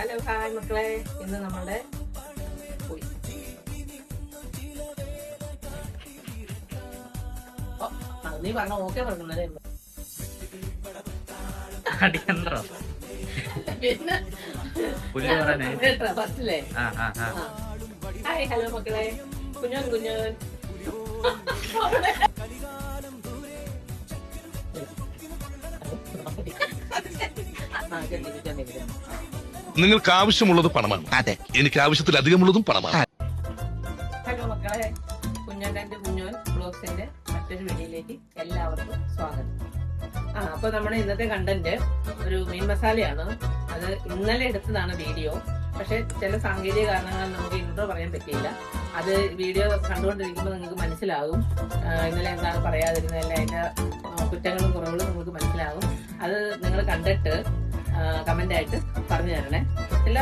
Hello hi മക്കളെ, ഇന്ന് നമ്മളുടെ നീ പറഞ്ഞ ഓക്കെ പറഞ്ഞേ അടിയന്തരം ഫസ്റ്റില്ലേ. ഹായ് ഹലോ മക്കളെ, കുഞ്ഞോൻ കുഞ്ഞോൻ നിങ്ങൾക്ക് ആവശ്യമുള്ളത് പണമാണ്. അതെ, എനിക്ക് ആവശ്യത്തിലധികമുള്ളതും പണമാണ്. ഹലോ മക്കളെ, കുഞ്ഞോന്റെ കുഞ്ഞോൻ ബ്ലോഗ്സിന്റെ മറ്റൊരു വീഡിയോയിലേക്ക് എല്ലാവർക്കും സ്വാഗതം. അപ്പൊ നമ്മുടെ ഇന്നത്തെ കണ്ടന്റ് ഒരു മീൻ മസാലയാണ്. അത് ഇന്നലെ എടുത്തതാണ് വീഡിയോ. പക്ഷെ ചില സാങ്കേതിക കാരണങ്ങളാൽ നമുക്ക് ഇൻട്രോ പറയാൻ പറ്റിയില്ല. അത് വീഡിയോ കണ്ടുകൊണ്ടിരിക്കുമ്പോൾ നിങ്ങൾക്ക് മനസ്സിലാകും ഇന്നലെ എന്താണ് പറയാതിരുന്നതല്ല, അതിന്റെ കുറ്റങ്ങളും കുറവുകളും നിങ്ങൾക്ക് മനസ്സിലാകും. അത് നിങ്ങൾ കണ്ടിട്ട് കമന്റ് ആയിട്ട് പറഞ്ഞു തരണേ. ചില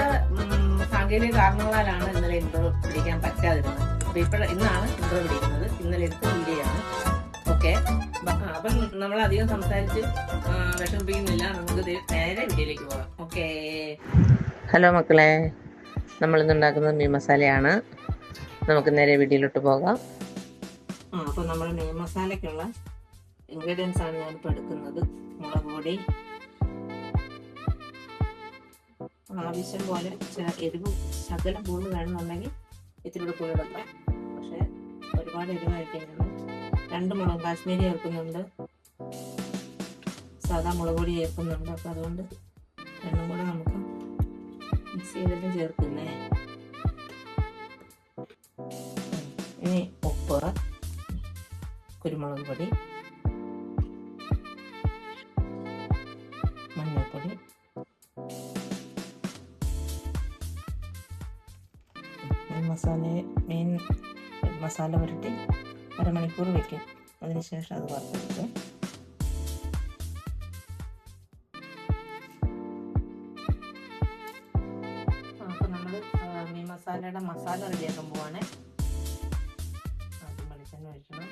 സാങ്കേതിക കാരണങ്ങളാലാണ് ഇന്നലെ ഇൻട്രോ പിടിക്കാൻ പറ്റാതിരുന്നത്. അപ്പൊ ഇന്നാണ് ഇൻട്രോ പിടിക്കുന്നത്. ഇന്നലെ എടുത്ത വീഡിയോ ആണ്. ഓക്കെ, അപ്പം നമ്മൾ അധികം സംസാരിച്ച് വിഷമിപ്പിക്കുന്നില്ല. നമുക്ക് നേരെ വീഡിയോയിലേക്ക് പോകാം. ഓക്കെ, ഹലോ മക്കളെ, നമ്മളിന്ന് ഉണ്ടാക്കുന്നത് മീൻ മസാലയാണ്. നമുക്ക് നേരെ വീഡിയോയിലോട്ട് പോകാം. അപ്പോൾ നമ്മൾ മീൻ മസാലയ്ക്കുള്ള ഇൻഗ്രീഡിയൻസ് ആണ് ഞാനിപ്പോൾ എടുക്കുന്നത്. മുളക് പൊടി, ആവശ്യം പോലെ എരിവ് ശകലം കൂടുതൽ വേണമെന്നുണ്ടെങ്കിൽ ഇത്തിരി കൂടെ കൂടുതൽ എടുക്കാം. പക്ഷേ ഒരുപാട് എരിവായിട്ടാണ്. 2 മുളക് കാശ്മീരി ചേർക്കുന്നുണ്ട്, സാധാ മുളക് പൊടി ചേർക്കുന്നുണ്ട്. അപ്പം അതുകൊണ്ട് രണ്ടും കൂടെ നമുക്ക് മിക്സ് ചെയ്തിട്ട് ചേർക്കുന്നേ. ഇനി ഉപ്പ്, കുരുമുളക് പൊടി, മഞ്ഞൾപ്പൊടി, മീൻ മസാല പുരട്ടി അരമണിക്കൂർ വെക്കും. അതിനുശേഷം അത് വറുത്തെടുക്കും. അപ്പോൾ നമ്മൾ മീൻ മസാലയുടെ മസാല റെഡിയാക്കാൻ പോവാണ്. ആദ്യം വെളിച്ചെണ്ണ ഒഴിക്കണം.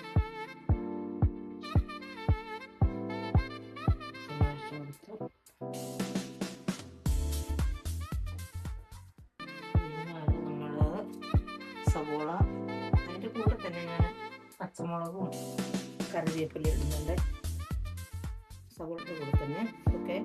ഒഴിച്ചു കൊടുത്തു. സവോള, അതിൻ്റെ കൂടെ തന്നെ ഞാൻ പച്ചമുളകും കറിവേപ്പില ഇടുന്നുണ്ട്. സവോളയുടെ കൂടെ തന്നെ. ഓക്കെ,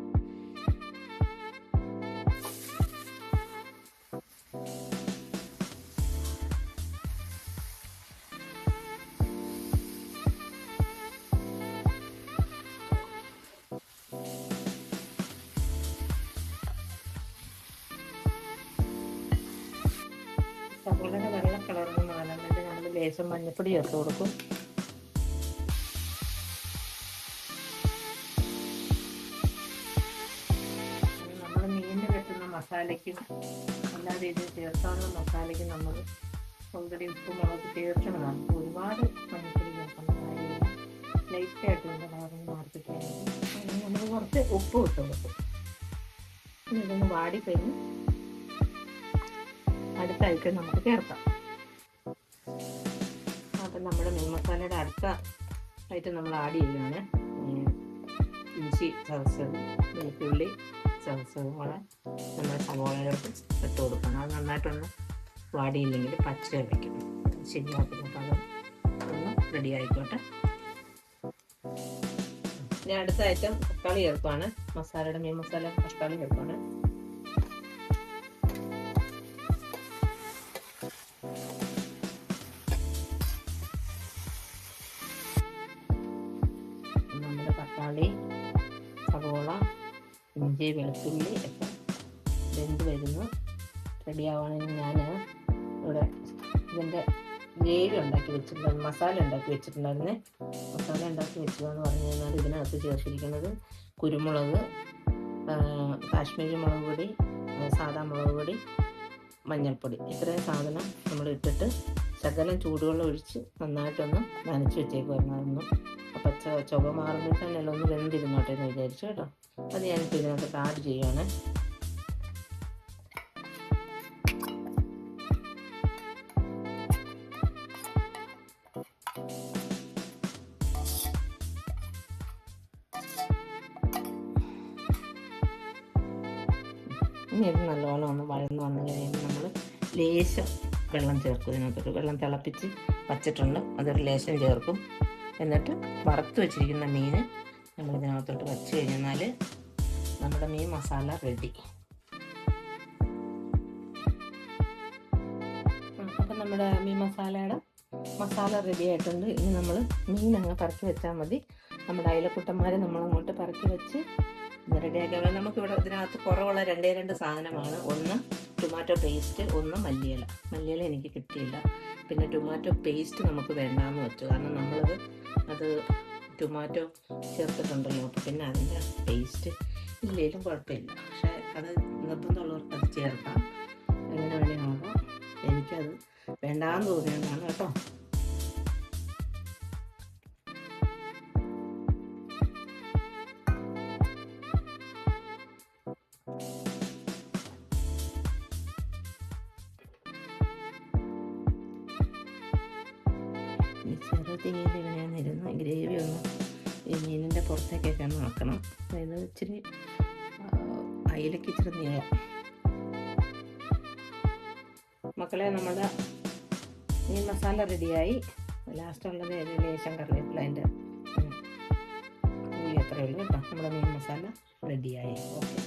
സവോളയുടെ വെള്ള കളറിന് മാറാൻ വേണ്ടി നമ്മൾ ലേശം മഞ്ഞൾപ്പൊടി ചേർത്ത് കൊടുക്കും. നമ്മൾ മീനിന് വെട്ടുന്ന മസാലയ്ക്കും എല്ലാ രീതിയിൽ ചേർക്കാനുള്ള മസാലയ്ക്കും നമ്മൾ ഓൾറെഡി ഉപ്പ് മുളക് ചേർക്കുന്നതാണ്. ഒരുപാട് മഞ്ഞൾപ്പൊടി ചേർക്കുന്ന കാര്യമില്ല. ലൈറ്റായിട്ടുള്ള കളറിന് മാർപ്പിക്കാൻ നമ്മൾ കുറച്ച് ഉപ്പ് ഇട്ട് കൊടുക്കും. ഇതൊന്ന് വാടിക്കഴിഞ്ഞ് അടുത്ത ഐറ്റം നമുക്ക് ചേർക്കാം. അപ്പം നമ്മുടെ മീൻ മസാലയുടെ അടുത്ത ഐറ്റം നമ്മൾ ആഡ് ചെയ്യുകയാണ്. ഇഞ്ചി ചതച്ചത്, വെളുത്തുള്ളി ചതച്ചതും കൂടെ നമ്മൾ സവോളയിലോട്ട് ഇട്ട് കൊടുക്കണം. അത് നന്നായിട്ടൊന്ന് വാടിയില്ലെങ്കിൽ പച്ച വയ്ക്കും, ശരിയാക്കും. അപ്പം അത് ഒന്ന് റെഡി ആയിക്കോട്ടെ. ഇനി അടുത്ത ഐറ്റം തക്കാളി ചേർക്കുവാണ്. മസാലയുടെ മീൻ മസാല തക്കാളി ചേർക്കുവാണ്. നമ്മുടെ തക്കാളി, സവോള, ഇഞ്ചി, വെളുത്തുള്ളി ഒക്കെ വെന്ത് വരുന്നു. റെഡിയാവുകയാണെങ്കിൽ ഞാൻ ഇവിടെ ഇതിൻ്റെ ഗ്രേവി ഉണ്ടാക്കി വെച്ചിട്ടുണ്ടായിരുന്നു, മസാല ഉണ്ടാക്കി വെച്ചിട്ടുണ്ടായിരുന്നേ. മസാല ഉണ്ടാക്കി വെച്ചതെന്ന് പറഞ്ഞു കഴിഞ്ഞാൽ ഇതിനകത്ത് ചേർത്തിരിക്കുന്നത് കുരുമുളക്, കാശ്മീരി മുളക് പൊടി, സാദാ മുളക് പൊടി, മഞ്ഞൾപ്പൊടി, ഇത്രയും സാധനം നമ്മൾ ഇട്ടിട്ട് ശകലം ചൂടുവെള്ളം ഒഴിച്ച് നന്നായിട്ടൊന്ന് നനച്ച് വെച്ചേക്കുമായിരുന്നു. അപ്പം ചുവ മാറുമ്പോൾ തന്നെ എല്ലാം ഒന്ന് വെന്തിരുന്നോട്ടെ എന്ന് വിചാരിച്ചു കേട്ടോ. അത് ഞാനിപ്പോൾ ഇതിനകത്ത് ആഡ് ചെയ്യുകയാണ്. ഇനി ഇത് നല്ലോണം ഒന്ന് വഴന്ന് വന്നു കഴിയുമ്പോൾ നമ്മൾ ലേശം വെള്ളം ചേർക്കും. ഇതിനകത്തോട്ട് വെള്ളം തിളപ്പിച്ച് വച്ചിട്ടുണ്ട്, അതൊരു ലേശം ചേർക്കും. എന്നിട്ട് വറുത്ത് വെച്ചിരിക്കുന്ന മീൻ നമ്മൾ ഇതിനകത്തോട്ട് വച്ച് കഴിഞ്ഞാൽ നമ്മുടെ മീൻ മസാല റെഡി. അപ്പം നമ്മുടെ മീൻ മസാല റെഡി ആയിട്ടുണ്ട്. ഇനി നമ്മൾ മീൻ അങ്ങ് പറക്കി വെച്ചാൽ മതി. നമ്മുടെ അയലക്കുട്ടന്മാരെ നമ്മളങ്ങോട്ട് പറക്കി വെച്ച് റെഡിയാക്കി. നമുക്കിവിടെ ഇതിനകത്ത് കുറവുള്ള രണ്ട് സാധനമാണ്. ഒന്ന് ടൊമാറ്റോ പേസ്റ്റ്, ഒന്ന് മല്ലിയില എനിക്ക് കിട്ടിയില്ല. പിന്നെ ടൊമാറ്റോ പേസ്റ്റ് നമുക്ക് വേണ്ടാന്ന് വെച്ചു, കാരണം അത് ടൊമാറ്റോ ചേർത്തിട്ടുണ്ടല്ലോ. അപ്പോൾ പിന്നെ അതിൻ്റെ പേസ്റ്റ് ഇല്ലെങ്കിലും കുഴപ്പമില്ല. പക്ഷേ അത് നിർബന്ധമുള്ളവർക്ക് അത് ചേർക്കാം, എങ്ങനെ വേണമെങ്കിൽ. എനിക്കത് വേണ്ടാന്ന് തോന്നിയതാണ് കേട്ടോ. ചെറുതീയിൽ ഇങ്ങനെയാണിരുന്ന് ഗ്രേവി ഒന്ന് ഈ മീനിൻ്റെ പുറത്തേക്കൊക്കെ ഒന്ന് ആക്കണം. അതായത് ഇച്ചിരി അയിലക്ക് ഇച്ചിരി നീളം. മക്കളെ, നമ്മുടെ മീൻ മസാല റെഡിയായി. ലാസ്റ്റുള്ളത് ലേശം കറിവേപ്പില, അതിൻ്റെ അത്രയേ ഉള്ളൂ കേട്ടോ. നമ്മുടെ മീൻ മസാല റെഡിയായി. ഓക്കെ.